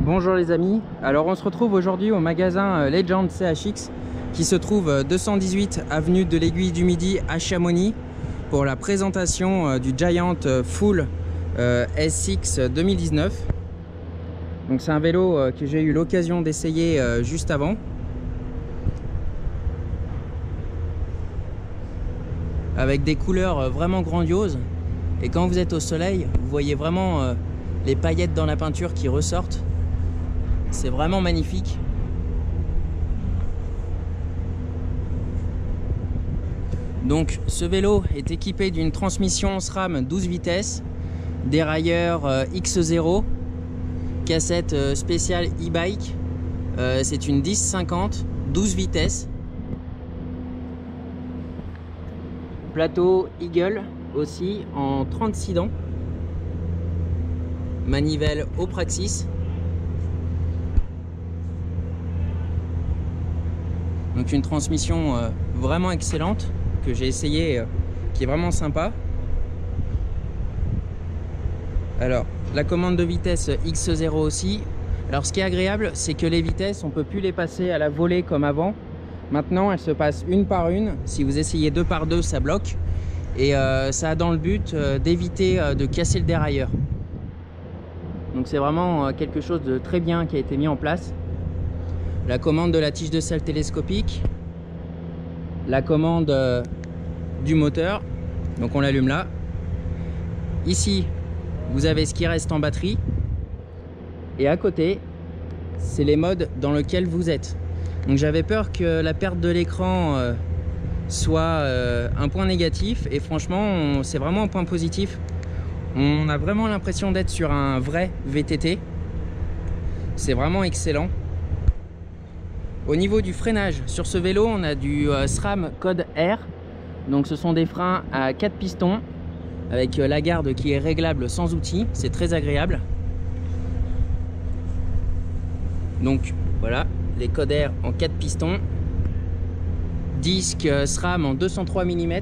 Bonjour les amis, alors on se retrouve aujourd'hui au magasin Legend CHX qui se trouve 218 avenue de l'Aiguille du Midi à Chamonix pour la présentation du Giant Full SX 2019. Donc c'est un vélo que j'ai eu l'occasion d'essayer juste avant. Avec des couleurs vraiment grandioses, et quand vous êtes au soleil, vous voyez vraiment les paillettes dans la peinture qui ressortent. C'est vraiment magnifique. Donc ce vélo est équipé d'une transmission SRAM 12 vitesses, dérailleur X0, cassette spéciale e-bike, c'est une 1050, 12 vitesses. Plateau Eagle aussi en 36 dents. Manivelle au Praxis. Donc une transmission vraiment excellente que j'ai essayé, qui est vraiment sympa. Alors la commande de vitesse X0 aussi. Alors ce qui est agréable, c'est que les vitesses, on peut plus les passer à la volée comme avant. Maintenant elles se passent une par une. Si vous essayez deux par deux, ça bloque. Et ça a dans le but d'éviter de casser le dérailleur. Donc c'est vraiment quelque chose de très bien qui a été mis en place. La commande de la tige de selle télescopique, la commande du moteur, donc on l'allume là. Ici vous avez ce qui reste en batterie, et à côté c'est les modes dans lesquels vous êtes. Donc j'avais peur que la perte de l'écran soit un point négatif, et franchement c'est vraiment un point positif. On a vraiment l'impression d'être sur un vrai VTT, c'est vraiment excellent. Au niveau du freinage, sur ce vélo, on a du SRAM code R. Donc ce sont des freins à 4 pistons avec la garde qui est réglable sans outil. C'est très agréable. Donc voilà, les codes R en 4 pistons. Disque SRAM en 203 mm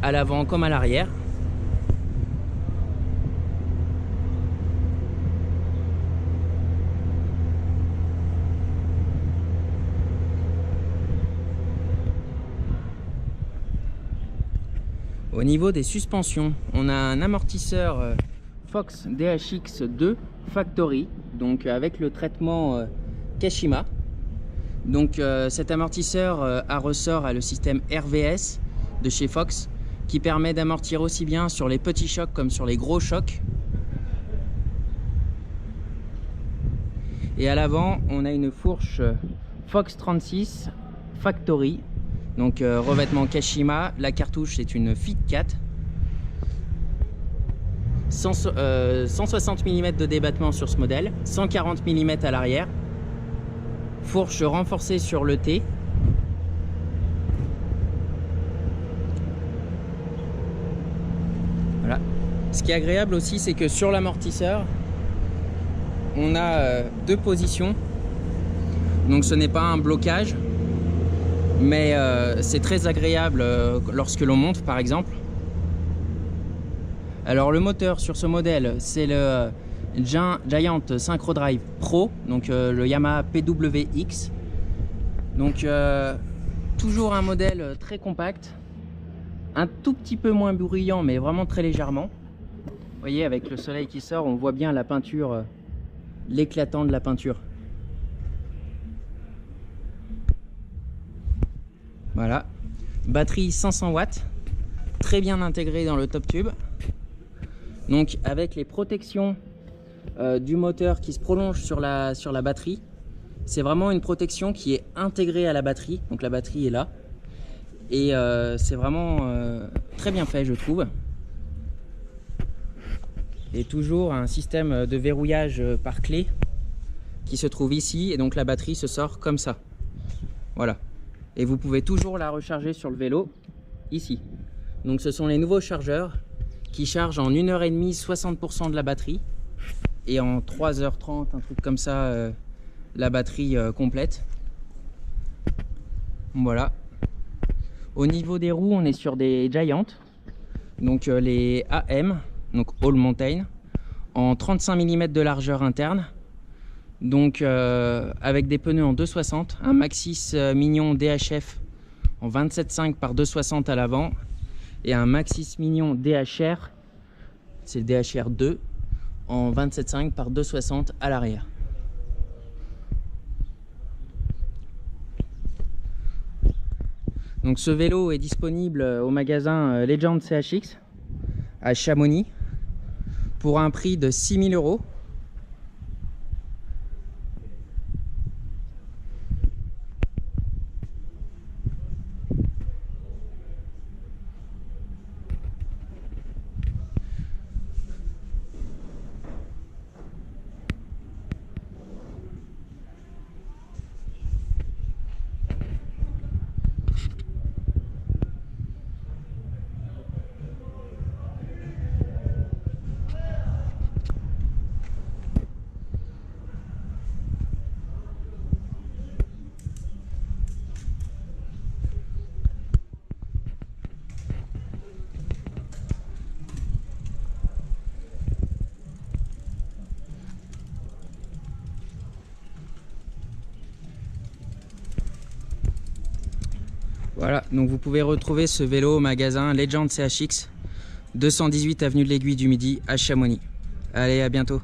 à l'avant comme à l'arrière. Au niveau des suspensions, on a un amortisseur Fox DHX2 Factory, donc avec le traitement Kashima. Donc cet amortisseur à ressort a le système RVS de chez Fox, qui permet d'amortir aussi bien sur les petits chocs comme sur les gros chocs. Et à l'avant, on a une fourche Fox 36 Factory. Donc revêtement Kashima, la cartouche c'est une Fit 4, 160 mm de débattement sur ce modèle, 140 mm à l'arrière, fourche renforcée sur le T. Voilà. Ce qui est agréable aussi, c'est que sur l'amortisseur, on a deux positions, donc ce n'est pas un blocage. Mais c'est très agréable lorsque l'on monte par exemple. Alors le moteur sur ce modèle, c'est le Giant Synchro Drive Pro, donc le Yamaha PWX. Donc toujours un modèle très compact, un tout petit peu moins bruyant mais vraiment très légèrement. Vous voyez, avec le soleil qui sort, on voit bien la peinture, l'éclatant de la peinture. Voilà, batterie 500 watts, très bien intégrée dans le top tube. Donc avec les protections du moteur qui se prolongent sur la batterie, c'est vraiment une protection qui est intégrée à la batterie. Donc la batterie est là, et c'est vraiment très bien fait, je trouve. Et toujours un système de verrouillage par clé qui se trouve ici, et donc la batterie se sort comme ça. Voilà. Et vous pouvez toujours la recharger sur le vélo ici. Donc ce sont les nouveaux chargeurs qui chargent en 1h30 60% de la batterie, et en 3h30, un truc comme ça, la batterie complète. Voilà. Au niveau des roues, on est sur des Giant, donc les AM, donc All Mountain, en 35 mm de largeur interne. Donc avec des pneus en 260, un Maxxis Mignon DHF en 27,5 par 260 à l'avant et un Maxxis Mignon DHR, c'est le DHR 2 en 27,5 par 260 à l'arrière. Donc ce vélo est disponible au magasin Legend CHX à Chamonix pour un prix de 6 000 €. Voilà, donc vous pouvez retrouver ce vélo au magasin Legend CHX, 218 avenue de l'Aiguille du Midi à Chamonix. Allez, à bientôt.